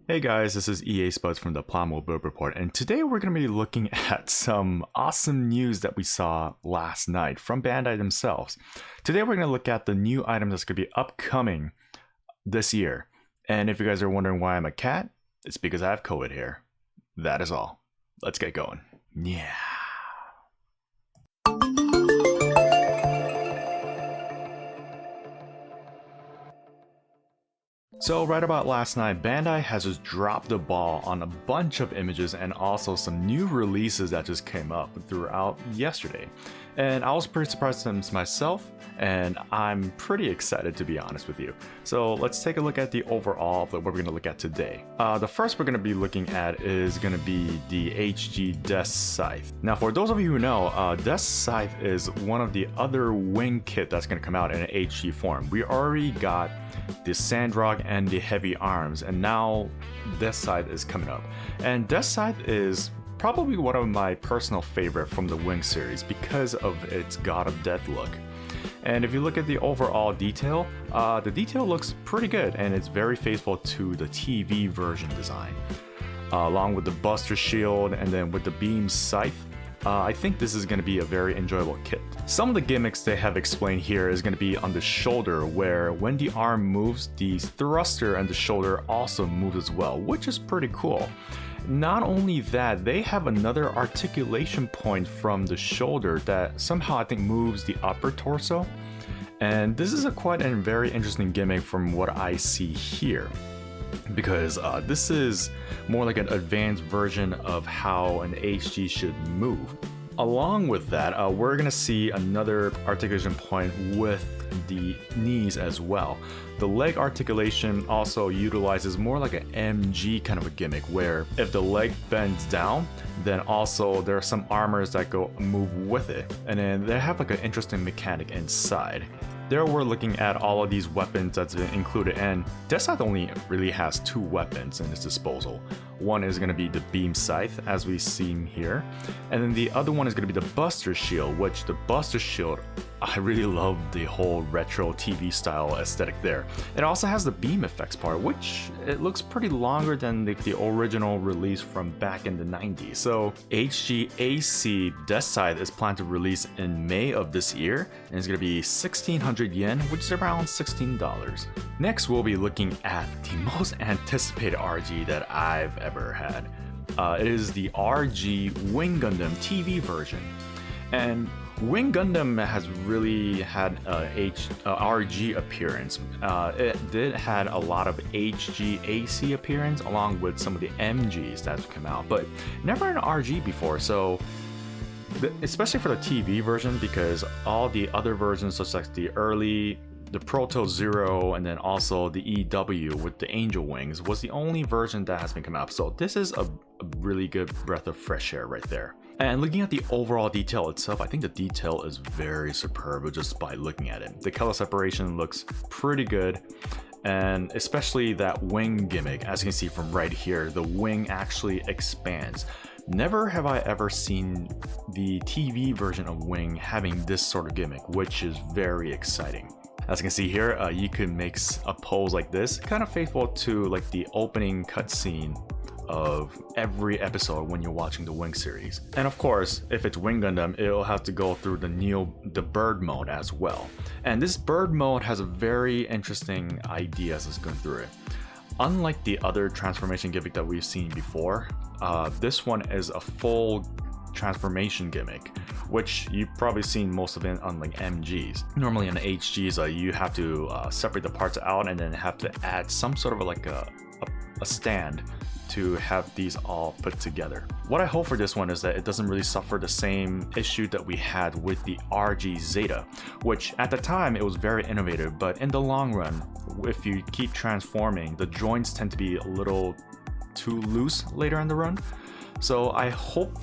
Hey guys, this is EA Spuds from the Plamo Build Report, and today we're going to be looking at some awesome news that we saw last night from Bandai themselves. Today we're going to look at the new item that's going to be upcoming this year. And if you guys are wondering why I'm a cat, it's because I have COVID here. That is all. Let's get going. Yeah. So right about last night, Bandai has just dropped the ball on a bunch of images and also some new releases that just came up throughout yesterday. And I was pretty surprised myself, and I'm pretty excited to be honest with you. So let's take a look at the overall of what we're going to look at today. The first we're going to be looking at is going to be the HG Deathscythe. Now for those of you who know, Deathscythe is one of the other wing kit that's going to come out in an HG form. We already got the Sandrock and the heavy arms, and now Deathscythe is coming up. And Deathscythe is probably one of my personal favorite from the Wing series because of its God of Death look. And if you look at the overall detail, the detail looks pretty good, and it's very faithful to the TV version design. Along with the Buster Shield and then with the Beam Scythe, I think this is going to be a very enjoyable kit. Some of the gimmicks they have explained here is going to be on the shoulder, where when the arm moves, the thruster and the shoulder also moves as well, which is pretty cool. Not only that, they have another articulation point from the shoulder that somehow I think moves the upper torso. And this is a quite a very interesting gimmick from what I see here, because this is more like an advanced version of how an HG should move. Along with that, we're gonna see another articulation point with the knees as well. The leg articulation also utilizes more like an MG kind of a gimmick, where if the leg bends down, then also there are some armors that go move with it, and then they have like an interesting mechanic inside. There we're looking at all of these weapons that's been included, and Deathscythe only really has two weapons in its disposal. One is going to be the Beam Scythe, as we see here, and then the other one is going to be the Buster Shield, which the Buster Shield, I really love the whole retro TV style aesthetic there. It also has the beam effects part, which it looks pretty longer than the original release from back in the 90s. So HGAC Deathscythe is planned to release in May of this year, and it's going to be 1,600 yen, which is around $16. Next, we'll be looking at the most anticipated RG that I've ever had. It is the RG Wing Gundam TV version. And Wing Gundam has really had a RG appearance. It did had a lot of HGAC appearance along with some of the MGs that's come out, but never an RG before. So especially for the TV version, because all the other versions, such as the Proto Zero and then also the EW with the Angel Wings, was the only version that has been coming up. So this is a really good breath of fresh air right there. And looking at the overall detail itself, I think the detail is very superb just by looking at it. The color separation looks pretty good, and especially that wing gimmick. As you can see from right here, the wing actually expands. Never have I ever seen the TV version of Wing having this sort of gimmick, which is very exciting. As you can see here, you can make a pose like this, kind of faithful to like the opening cutscene of every episode when you're watching the Wing series. And of course, if it's Wing Gundam, it'll have to go through the bird mode as well. And this bird mode has a very interesting idea as it's going through it. Unlike the other transformation gimmick that we've seen before, this one is a full transformation gimmick, which you've probably seen most of it on like MGs. Normally in the HGs, you have to separate the parts out and then have to add some sort of like a stand to have these all put together. What I hope for this one is that it doesn't really suffer the same issue that we had with the RG Zeta, which at the time it was very innovative, but in the long run, if you keep transforming, the joints tend to be a little too loose later in the run. So I hope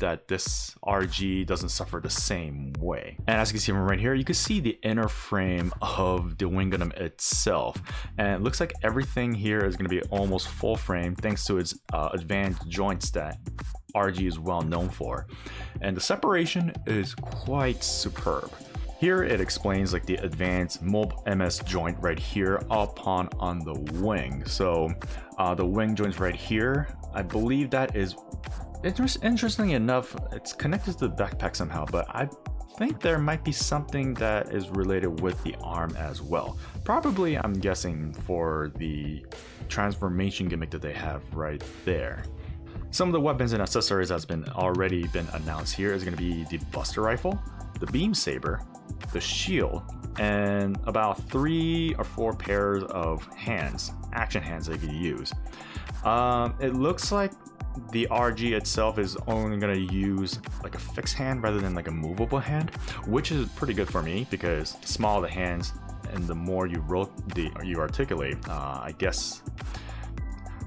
that this RG doesn't suffer the same way. And as you can see from right here, you can see the inner frame of the Wing Gundam itself. And it looks like everything here is going to be almost full frame thanks to its advanced joints that RG is well known for. And the separation is quite superb. Here it explains like the advanced mob MS joint right here upon on the wing. So the wing joint's right here. I believe that is, interestingly enough, it's connected to the backpack somehow, but I think there might be something that is related with the arm as well. Probably, I'm guessing, for the transformation gimmick that they have right there. Some of the weapons and accessories that's already been announced here is going to be the Buster Rifle, the Beam Saber, the shield, and about 3 or 4 pairs of hands, action hands that you can use. It looks like the RG itself is only going to use like a fixed hand rather than like a movable hand, which is pretty good for me because the smaller the hands and the more you articulate, I guess.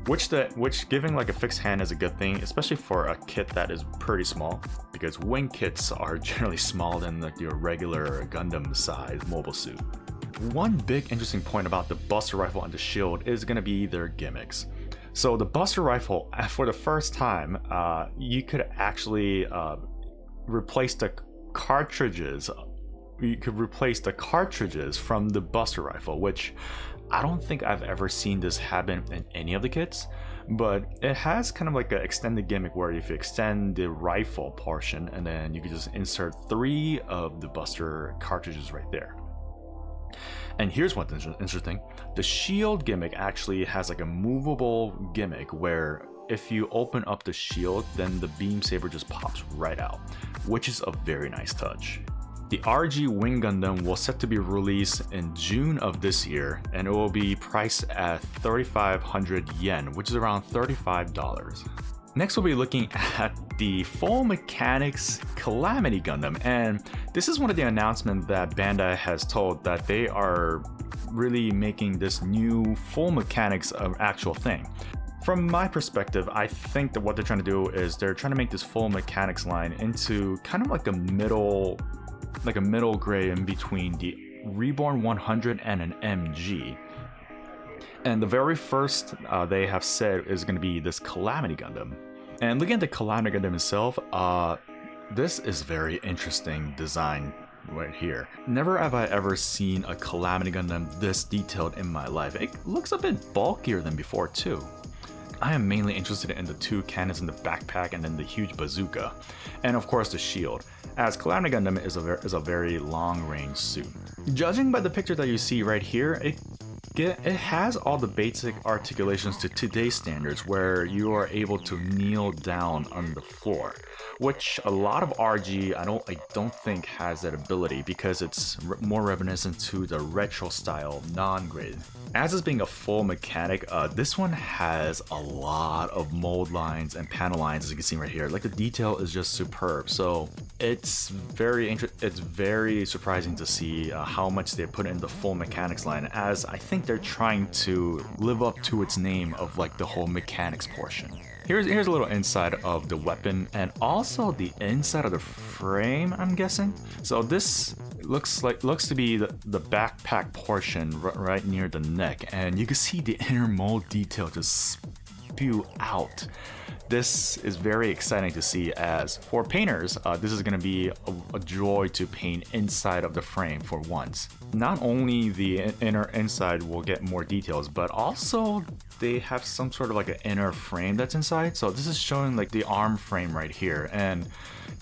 Which giving like a fixed hand is a good thing, especially for a kit that is pretty small, because wing kits are generally smaller than like your regular Gundam size mobile suit. One big interesting point about the Buster Rifle and the shield is going to be their gimmicks. So the Buster Rifle, for the first time, you could actually replace the cartridges. You could replace the cartridges from the Buster Rifle, which I don't think I've ever seen this happen in any of the kits, but it has kind of like an extended gimmick where if you extend the rifle portion and then you can just insert 3 of the Buster cartridges right there. And here's what's interesting. The shield gimmick actually has like a movable gimmick where if you open up the shield, then the beam saber just pops right out, which is a very nice touch. The RG Wing Gundam was set to be released in June of this year, and it will be priced at 3,500 yen, which is around $35. Next, we'll be looking at the Full Mechanics Calamity Gundam, and this is one of the announcements that Bandai has told that they are really making this new full mechanics an actual thing. From my perspective, I think that what they're trying to do is they're trying to make this full mechanics line into kind of like a middle grade in between the Reborn 100 and an MG. And the very first they have said is going to be this Calamity Gundam. And looking at the Calamity Gundam itself, this is very interesting design right here. Never have I ever seen a Calamity Gundam this detailed in my life. It looks a bit bulkier than before too. I am mainly interested in the 2 cannons in the backpack and then the huge bazooka. And of course the shield, as Calamity Gundam is a very long-range suit. Judging by the picture that you see right here, it has all the basic articulations to today's standards where you are able to kneel down on the floor, which a lot of RG I don't think has that ability because it's more reminiscent to the retro style non-grid. As is being a full mechanic, this one has a lot of mold lines and panel lines, as you can see right here. Like the detail is just superb. So it's very surprising to see how much they put in the full mechanics line, as I think they're trying to live up to its name of like the whole mechanics portion. Here's a little inside of the weapon and also the inside of the frame, I'm guessing. So this looks to be the backpack portion right near the neck, and you can see the inner mold detail just spew out. This is very exciting to see, as for painters, this is going to be a joy to paint inside of the frame for once. Not only the inner inside will get more details, but also they have some sort of like an inner frame that's inside. So this is showing like the arm frame right here, and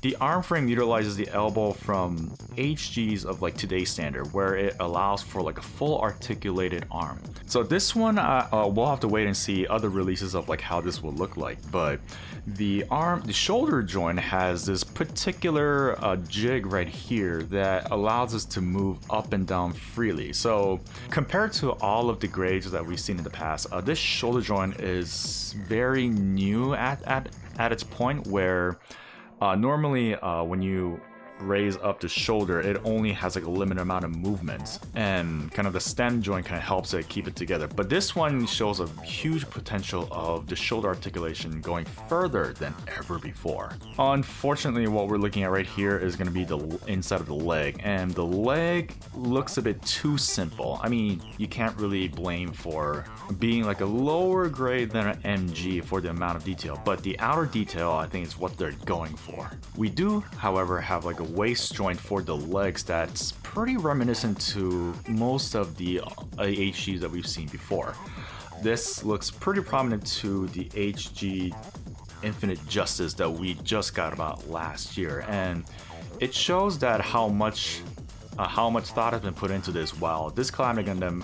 the arm frame utilizes the elbow from HGs of like today's standard, where it allows for like a full articulated arm. So this one, we'll have to wait and see other releases of like how this will look like. But the shoulder joint has this particular jig right here that allows us to move up and down freely. So compared to all of the grades that we've seen in the past, this shoulder joint is very new at its point, where normally when you raise up the shoulder, it only has like a limited amount of movements, and kind of the stem joint kind of helps it keep it together. But this one shows a huge potential of the shoulder articulation going further than ever before. Unfortunately, what we're looking at right here is going to be the inside of the leg, and the leg looks a bit too simple. I mean, you can't really blame for being like a lower grade than an MG for the amount of detail, but the outer detail I think is what they're going for. We do, however, have like a waist joint for the legs that's pretty reminiscent to most of the HGs that we've seen before. This looks pretty prominent to the HG Infinite Justice that we just got about last year, and it shows that how much thought has been put into this. While this Calamity Gundam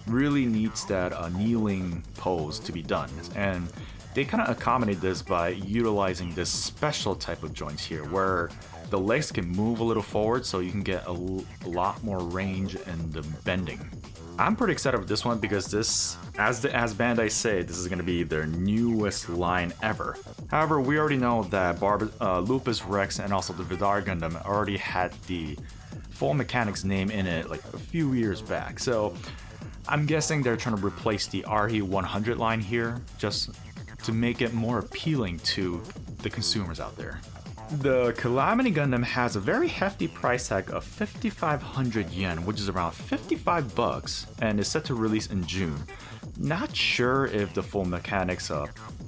really needs that kneeling pose to be done, and they kind of accommodate this by utilizing this special type of joints here where the legs can move a little forward so you can get a lot more range in the bending. I'm pretty excited with this one because this, as Bandai say, this is going to be their newest line ever. However, we already know that Lupus Rex and also the Vidar Gundam already had the Full Mechanics name in it like a few years back. So I'm guessing they're trying to replace the RE100 line here just to make it more appealing to the consumers out there. The Calamity Gundam has a very hefty price tag of 5,500 yen, which is around 55 bucks, and is set to release in June. Not sure if the full mechanics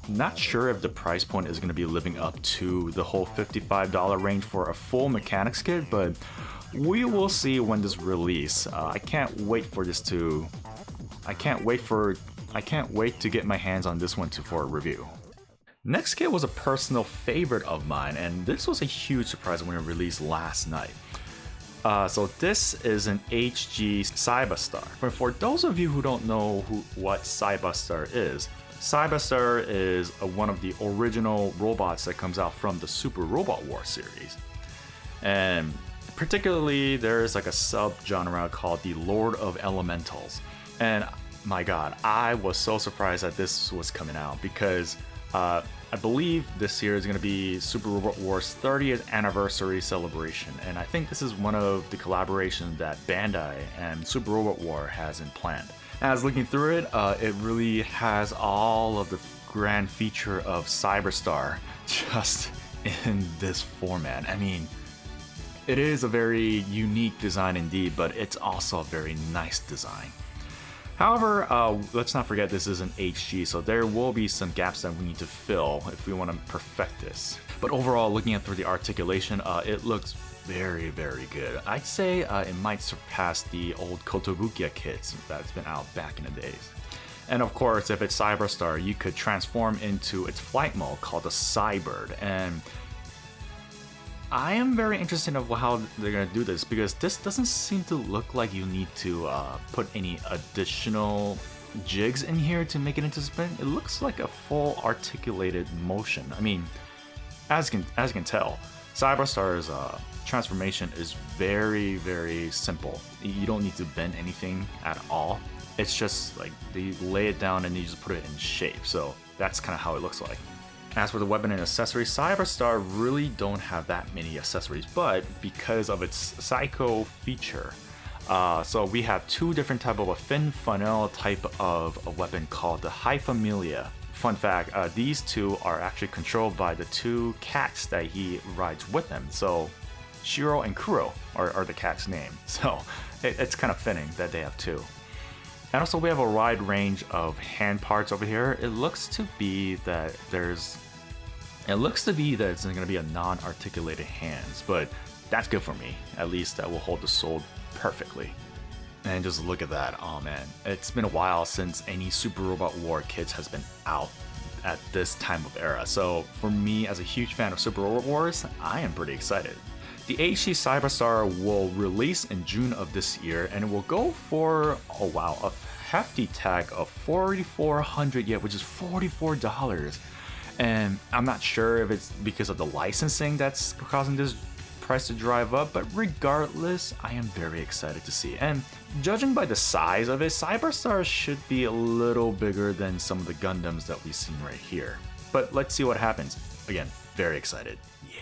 not sure if the price point is going to be living up to the whole $55 range for a full mechanics kit, but we will see when this release. I can't wait to get my hands on this one for a review. Next kit was a personal favorite of mine, and this was a huge surprise when it released last night. So this is an HG Cybaster. For those of you who don't know what Cybaster is one of the original robots that comes out from the Super Robot War series. And particularly there's like a sub-genre called the Lord of Elementals. And my god, I was so surprised that this was coming out because I believe this year is going to be Super Robot War's 30th anniversary celebration, and I think this is one of the collaborations that Bandai and Super Robot War has in planned. As looking through it, it really has all of the grand feature of Cyberstar just in this format. I mean, it is a very unique design indeed, but it's also a very nice design. However, let's not forget this is an HG, so there will be some gaps that we need to fill if we want to perfect this. But overall, looking at through the articulation, it looks very, very good. I'd say it might surpass the old Kotobukiya kits that's been out back in the days. And of course, if it's Cyberstar, you could transform into its flight mode called the Cybird. And I am very interested in how they're going to do this because this doesn't seem to look like you need to put any additional jigs in here to make it into spin. It looks like a full articulated motion. I mean, as you can tell, Cyberstar's transformation is very, very simple. You don't need to bend anything at all. It's just like they lay it down and you just put it in shape. So that's kind of how it looks like. As for the weapon and accessories, Cyberstar really don't have that many accessories, but because of its psycho feature, so we have two different type of a fin funnel type of a weapon called the High Familia. Fun fact, these two are actually controlled by the two cats that he rides with him. So Shiro and Kuro are the cat's name. So it's kind of fitting that they have two. And also we have a wide range of hand parts over here. It looks to be that it's going to be a non-articulated hands, but that's good for me. At least that will hold the sword perfectly. And just look at that. Oh man, it's been a while since any Super Robot War kits has been out at this time of era. So for me, as a huge fan of Super Robot Wars, I am pretty excited. The HG Cyberstar will release in June of this year, and it will go for, oh wow, a hefty tag of 4,400 yen, which is $44. And I'm not sure if it's because of the licensing that's causing this price to drive up, but regardless, I am very excited to see. And judging by the size of it, Cyberstar should be a little bigger than some of the Gundams that we've seen right here. But let's see what happens. Again, very excited. Yeah.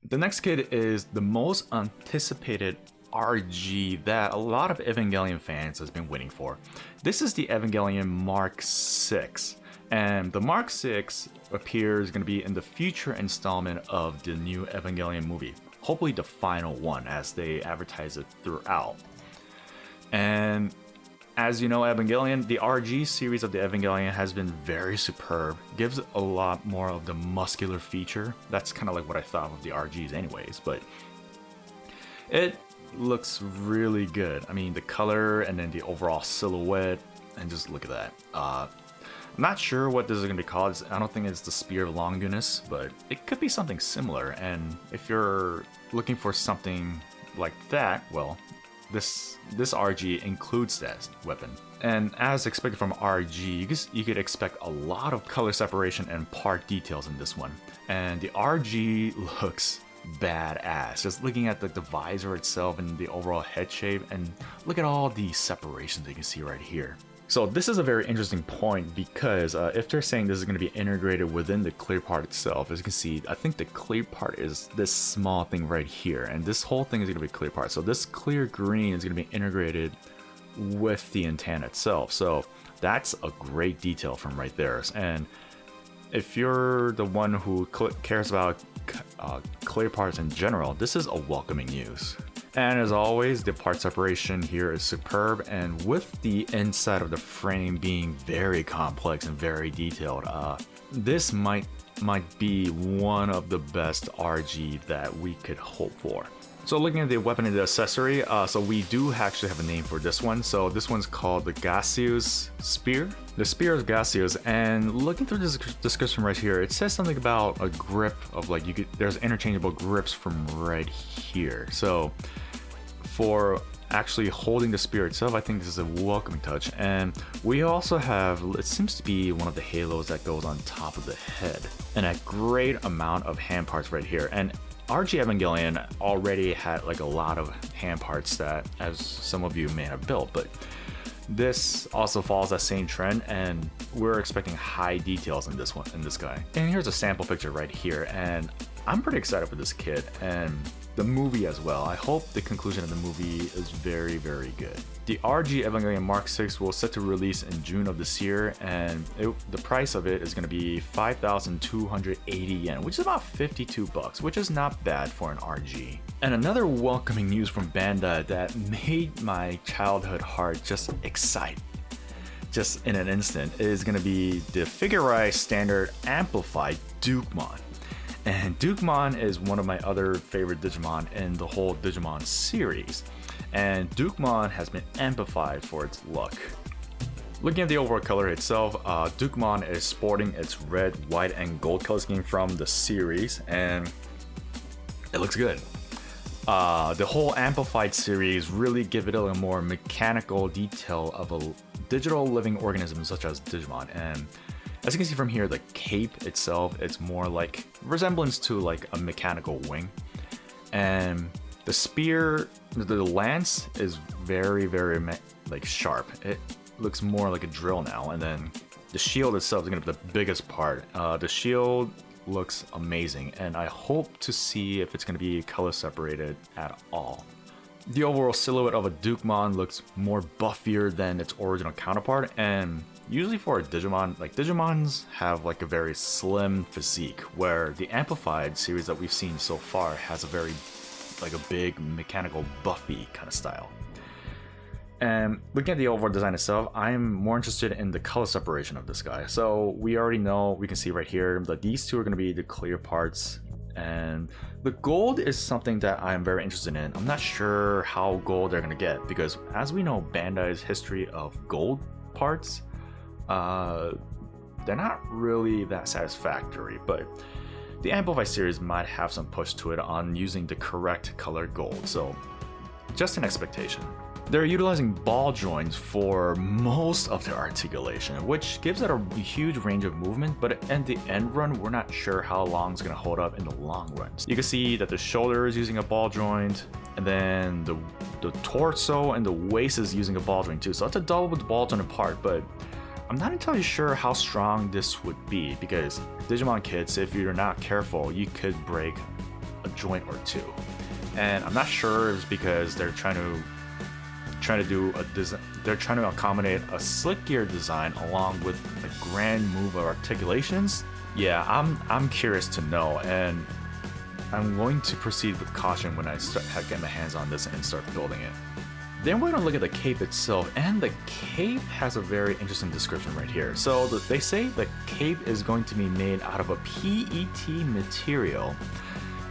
The next kit is the most anticipated RG that a lot of Evangelion fans has been waiting for. This is the Evangelion Mark 6. And the Mark 6 appears going to be in the future installment of the new Evangelion movie. Hopefully the final one, as they advertise it throughout. And As you know, Evangelion, the RG series of the Evangelion has been very superb. Gives a lot more of the muscular feature. That's kind of like what I thought of the RGs anyways, but it looks really good. I mean, the color and then the overall silhouette, and just look at that. I'm not sure what this is going to be called. I don't think it's the Spear of Longinus, but it could be something similar. And if you're looking for something like that, well, this RG includes that weapon. And as expected from RG, you could expect a lot of color separation and part details in this one. And the RG looks badass. Just looking at the visor itself and the overall head shape, and look at all the separations that you can see right here. So this is a very interesting point because if they're saying this is going to be integrated within the clear part itself, as you can see, I think the clear part is this small thing right here, and this whole thing is going to be clear part. So this clear green is going to be integrated with the antenna itself. So that's a great detail from right there. And if you're the one who cares about clear parts in general, this is a welcoming news. And as always, the part separation here is superb, and with the inside of the frame being very complex and very detailed, this might be one of the best RG that we could hope for. So looking at the weapon and the accessory, so we do actually have a name for this one. So this one's called the Gaseous Spear. The Spear of Gaseous, and looking through this description right here, it says something about a grip of like, there's interchangeable grips from right here. So for actually holding the spear itself, I think this is a welcoming touch. And we also have, it seems to be one of the halos that goes on top of the head, and a great amount of hand parts right here. And RG Evangelion already had like a lot of hand parts that, as some of you may have built, but this also follows that same trend, and we're expecting high details in this one, in this guy. And here's a sample picture right here, and I'm pretty excited for this kid and the movie as well. I hope the conclusion of the movie is very, very good. The RG Evangelion Mark 6 will set to release in June of this year, and the price of it is going to be 5,280 yen, which is about 52 bucks, which is not bad for an RG. And another welcoming news from Bandai that made my childhood heart just excite, just in an instant, is going to be the Figurized Standard Amplified Dukemon. And Dukemon is one of my other favorite Digimon in the whole Digimon series. And Dukemon has been amplified for its look. Looking at the overall color itself, Dukemon is sporting its red, white, and gold color scheme from the series, and it looks good. The whole amplified series really give it a little more mechanical detail of a digital living organism such as Digimon. And as you can see from here, the cape itself, it's more like resemblance to like a mechanical wing. And the spear, the lance is very, very like sharp. It looks more like a drill now. And then the shield itself is gonna be the biggest part. The shield looks amazing, and I hope to see if it's gonna be color separated at all. The overall silhouette of a Dukemon looks more buffier than its original counterpart, and usually for a Digimon, like Digimons have like a very slim physique, where the Amplified series that we've seen so far has a very like a big mechanical buffy kind of style. And looking at the overall design itself, I'm more interested in the color separation of this guy. So we already know, we can see right here that these two are going to be the clear parts, and the gold is something that I'm very interested in. I'm not sure how gold they're going to get, because as we know, Bandai's history of gold parts, they're not really that satisfactory, but the Amplify series might have some push to it on using the correct color gold, so just an expectation. They're utilizing ball joints for most of their articulation, which gives it a huge range of movement, but in the end run, we're not sure how long it's going to hold up in the long run. You can see that the shoulder is using a ball joint, and then the torso and the waist is using a ball joint too, so it's a double with the ball joint apart, but I'm not entirely sure how strong this would be, because Digimon kids, if you're not careful, you could break a joint or two. And I'm not sure if it's because they're trying to do a design, they're trying to accommodate a slick gear design along with a grand move of articulations. Yeah, I'm curious to know, and I'm going to proceed with caution when I start getting my hands on this and start building it. Then we're going to look at the cape itself, and the cape has a very interesting description right here. So they say the cape is going to be made out of a PET material.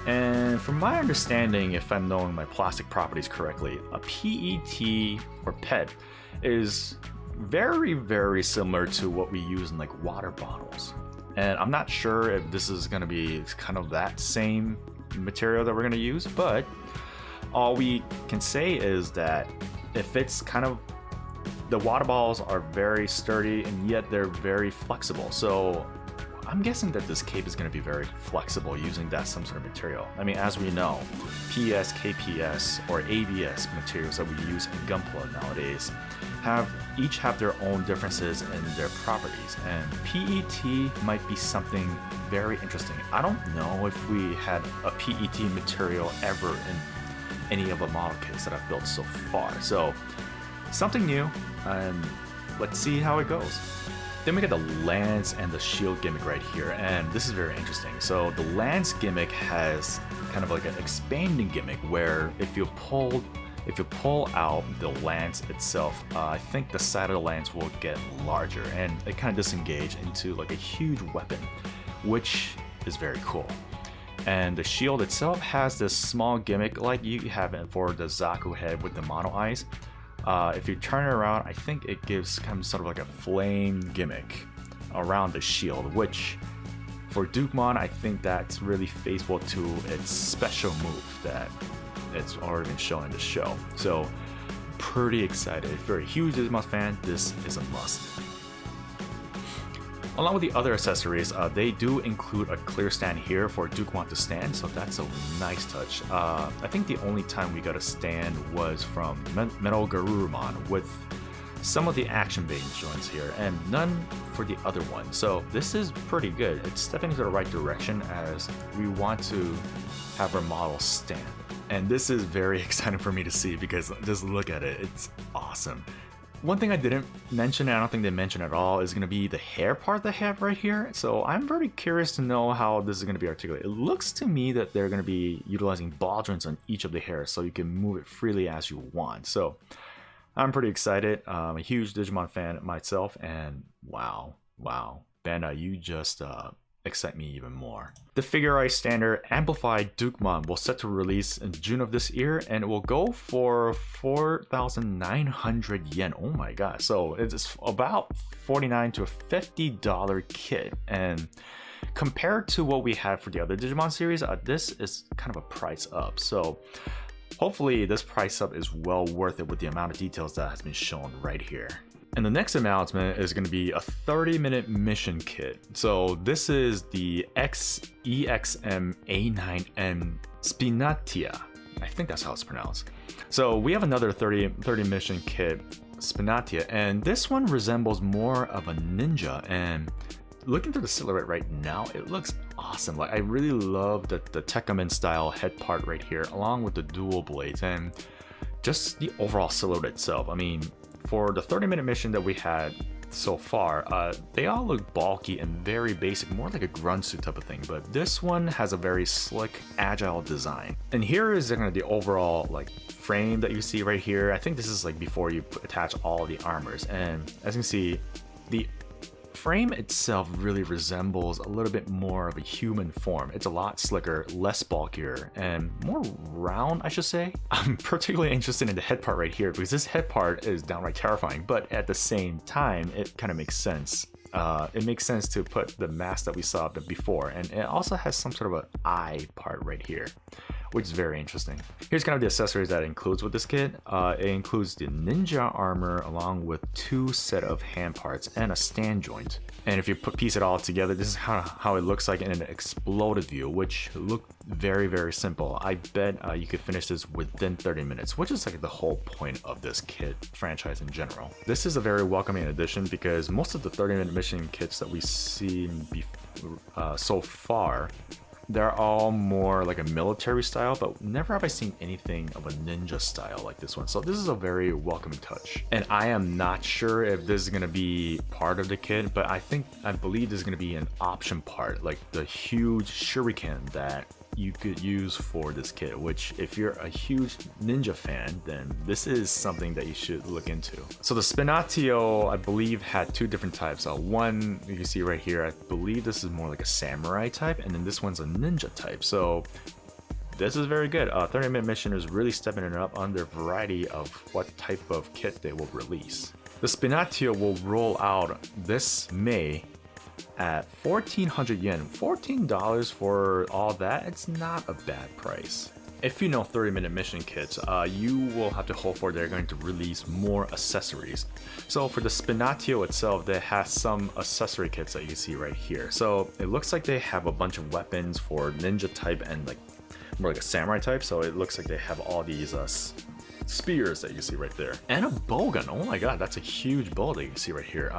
And from my understanding, if I'm knowing my plastic properties correctly, a PET or PET is very similar to what we use in like water bottles. And I'm not sure if this is going to be kind of that same material that we're going to use, but all we can say is that if it's kind of, the water bottles are very sturdy and yet they're very flexible. So I'm guessing that this cape is going to be very flexible using that some sort of material. I mean, as we know, PS, KPS, or ABS materials that we use in Gunpla nowadays each have their own differences in their properties, and PET might be something very interesting. I don't know if we had a PET material ever in any of the model kits that I've built so far. So something new, and let's see how it goes. Then we get the lance and the shield gimmick right here, and this is very interesting. So the lance gimmick has kind of like an expanding gimmick where if you pull out the lance itself, I think the side of the lance will get larger and it kind of disengage into like a huge weapon, which is very cool. And the shield itself has this small gimmick like you have it for the Zaku head with the mono eyes. If you turn it around, I think it gives kind of sort of like a flame gimmick around the shield, which for Dukemon, I think that's really faithful to its special move that it's already been shown in the show. So pretty excited. If you're a huge Dukemon fan, this is a must. Along with the other accessories, they do include a clear stand here for Dukemon to stand, so that's a nice touch. I think the only time we got a stand was from Metal Garurumon with some of the action bait joints here, and none for the other one. So this is pretty good. It's stepping into the right direction as we want to have our model stand. And this is very exciting for me to see because just look at it, it's awesome. One thing I didn't mention, and I don't think they mentioned at all, is going to be the hair part they have right here. So I'm very curious to know how this is going to be articulated. It looks to me that they're going to be utilizing ball joints on each of the hairs so you can move it freely as you want. So I'm pretty excited. I'm a huge Digimon fan myself, and wow, Bandai, you just excite me even more. The Figure Eye Standard Amplified Dukemon will set to release in June of this year, and it will go for 4,900 yen. Oh my god, so it's about $49 to $50 kit, and compared to what we had for the other Digimon series, this is kind of a price up. So hopefully this price up is well worth it with the amount of details that has been shown right here. And the next announcement is going to be a 30-minute mission kit. So this is the EXM-A9n Spinatio. I think that's how it's pronounced. So we have another 30 mission kit, Spinatio, and this one resembles more of a ninja. And looking through the silhouette right now, it looks awesome. Like I really love the Tekken style head part right here, along with the dual blades and just the overall silhouette itself. I mean, for the 30-minute mission that we had so far, they all look bulky and very basic, more like a grunt suit type of thing, but this one has a very slick, agile design. And here is kind of the overall like frame that you see right here. I think this is like before you attach all the armors, and as you can see, the frame itself really resembles a little bit more of a human form. It's a lot slicker, less bulkier, and more round, I should say. I'm particularly interested in the head part right here because this head part is downright terrifying, but at the same time, it kind of makes sense. It makes sense to put the mask that we saw before, and it also has some sort of an eye part right here, which is very interesting. Here's kind of the accessories that it includes with this kit. It includes the ninja armor along with 2 set of hand parts and a stand joint. And if you piece it all together, this is how it looks like in an exploded view, which looked very simple. I bet you could finish this within 30 minutes, which is like the whole point of this kit franchise in general. This is a very welcoming addition because most of the 30-minute mission kits that we've seen so far, they're all more like a military style, but never have I seen anything of a ninja style like this one. So this is a very welcoming touch. And I am not sure if this is going to be part of the kit, but I believe this is going to be an option part, like the huge shuriken that you could use for this kit, which if you're a huge ninja fan, then this is something that you should look into. So the Spinatio, I believe, had two different types. One you can see right here, I believe this is more like a samurai type, and then this one's a ninja type. So this is very good. 30-minute mission is really stepping it up on their variety of what type of kit they will release. The Spinatio will roll out this May at 1,400 yen. $14 for all that, it's not a bad price. If you know 30-minute mission kits, you will have to hope for they're going to release more accessories. So for the Spinatio itself, they has some accessory kits that you see right here. So it looks like they have a bunch of weapons for ninja type and like more like a samurai type. So it looks like they have all these spears that you see right there, and a bowgun. Oh my god, that's a huge bow that you see right here.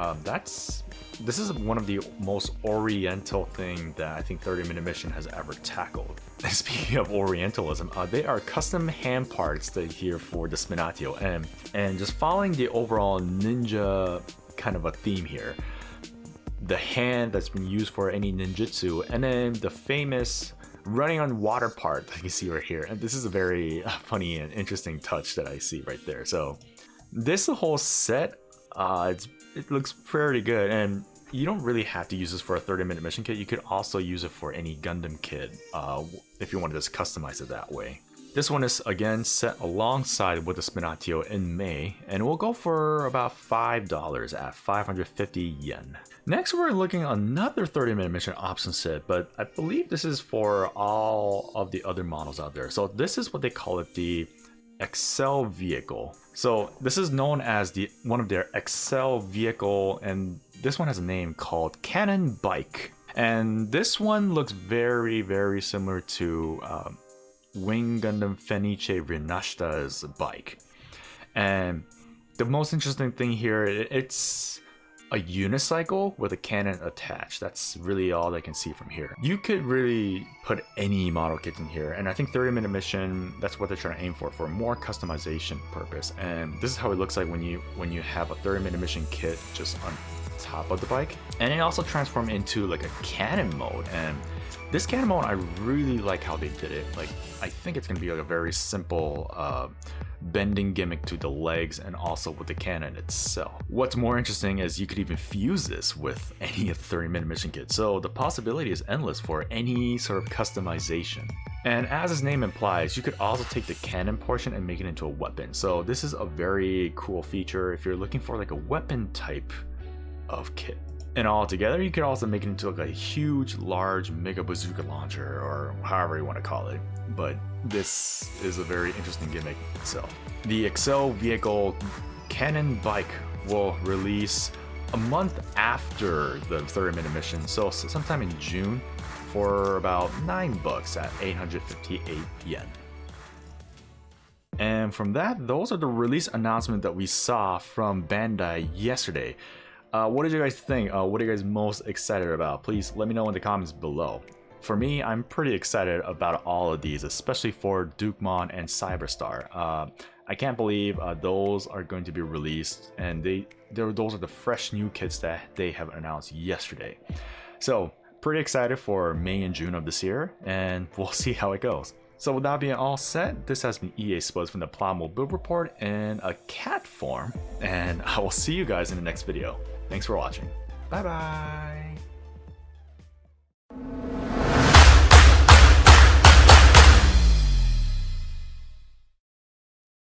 This is one of the most oriental thing that I think 30-minute mission has ever tackled. And speaking of orientalism, they are custom hand parts that here for the Spinatio, and just following the overall ninja kind of a theme here. The hand that's been used for any ninjutsu, and then the famous running on water part that you see right here. And this is a very funny and interesting touch that I see right there. So this whole set, it looks pretty good, and you don't really have to use this for a 30-minute mission kit. You could also use it for any Gundam kit if you want to just customize it that way. This one is again set alongside with the Spinatio in May, and will go for about $5 at 550 yen. Next, we're looking at another 30-minute mission option set, but I believe this is for all of the other models out there. So this is what they call it, the Accel vehicle. So this is known as one of their Accel vehicle, and this one has a name called Cannon Bike. And this one looks very, very similar to Wing Gundam Fenice Renashta's bike. And the most interesting thing here, it's a unicycle with a cannon attached. That's really all I can see from here. You could really put any model kit in here, and I think 30-minute mission, that's what they're trying to aim for more customization purpose. And this is how it looks like when you have a 30-minute mission kit just on top of the bike. And it also transforms into like a cannon mode, and this cannon mode, I really like how they did it. Like, I think it's gonna be like a very simple bending gimmick to the legs and also with the cannon itself. What's more interesting is you could even fuse this with any of the 30-minute mission kits, so the possibility is endless for any sort of customization. And as its name implies, you could also take the cannon portion and make it into a weapon. So this is a very cool feature if you're looking for like a weapon type of kit. And all together, you could also make it into like a huge, large mega bazooka launcher, or however you want to call it. But this is a very interesting gimmick itself. The Accel vehicle Cannon Bike will release a month after the 30-minute mission, so sometime in June, for about $9 at 858 yen. And from that, those are the release announcements that we saw from Bandai yesterday. What did you guys think? What are you guys most excited about? Please let me know in the comments below. For me, I'm pretty excited about all of these, especially for Dukemon and Cybaster. I can't believe those are going to be released, and those are the fresh new kits that they have announced yesterday. So pretty excited for May and June of this year, and we'll see how it goes. So with that being all set, this has been EA Spuzz from the Plamo build report in a cat form, and I will see you guys in the next video. Thanks for watching. Bye bye!